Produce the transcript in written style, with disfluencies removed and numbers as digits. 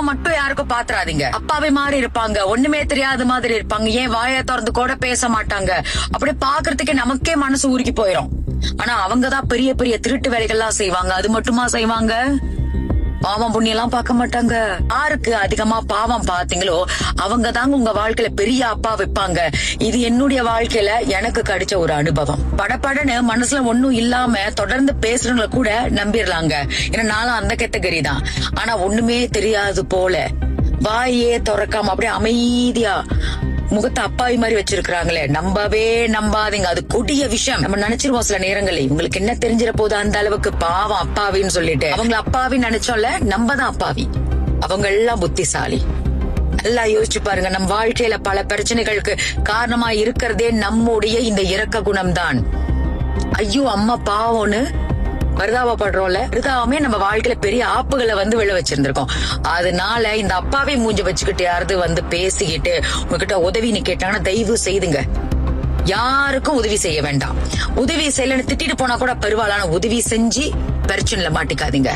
மட்டும் யாருக்கும் பாத்துறாதீங்க. அப்பாவே மாறி இருப்பாங்க, ஒண்ணுமே தெரியாத மாதிரி இருப்பாங்க, ஏன் வாயை திறந்து கூட பேச மாட்டாங்க. அப்படியே பாக்குறதுக்கே நமக்கே மனசு உருகி போயிரும். ஆனா அவங்கதான் பெரிய பெரிய திருட்டு வேலைகள்லாம் செய்வாங்க. அது மட்டுமா செய்வாங்க? பாவம் புண்ணியம் எல்லாம் பார்க்க மாட்டாங்க. யாருக்கு அதிகமா பாவம் பாத்தீங்களோ அவங்க தாங்க உங்க வாழ்க்கையில பெரிய அப்பா வைப்பாங்க. இது என்னுடைய வாழ்க்கையில எனக்கு கிடைச்ச ஒரு அனுபவம். படப்படன்னு மனசுல ஒண்ணும் இல்லாம தொடர்ந்து பேசுறவங்களை கூட நம்பிடலாங்க. ஏன்னா நானும் அந்த கேட்டகரி தான். ஆனா ஒண்ணுமே தெரியாது போல வாயே திறக்காம அப்படியே அமைதியா முகத்தை அப்பாவி மாதிரி வச்சிருக்காங்களே, நம்பவே நம்பாதீங்க. அது கொடிய விஷயம். நம்ம நினைச்சிருவோம் சில நேரங்களில் உங்களுக்கு என்ன தெரிஞ்சிட போது அந்த அளவுக்கு பாவம் அப்பாவின்னு சொல்லிட்டு அவங்களை அப்பாவி நினைச்சோம்ல, நம்ம தான் அப்பாவி. அவங்க எல்லாம் புத்திசாலி. நல்லா யோசிச்சு பாருங்க. நம் வாழ்க்கையில பல பிரச்சனைகளுக்கு காரணமா இருக்கிறதே நம்முடைய இந்த இரக்க குணம் தான். ஐயோ அம்மா பாவம்னு பரிதாபப்படுறோம்ல, பரிதாபமே நம்ம வாழ்க்கையில பெரிய ஆப்புகளை விழ வச்சிருந்திருக்கோம். அதனால இந்த அப்பாவே மூஞ்ச வச்சுக்கிட்டு யாராவது பேசிக்கிட்டு உங்ககிட்ட உதவின்னு கேட்டாங்கன்னா தயவு செய்துங்க யாருக்கும் உதவி செய்ய வேண்டாம். உதவி செய்யலன்னு திட்டிட்டு போனா கூட பரவாயில்ல, உதவி செஞ்சு பிரச்சனைல மாட்டிக்காதீங்க.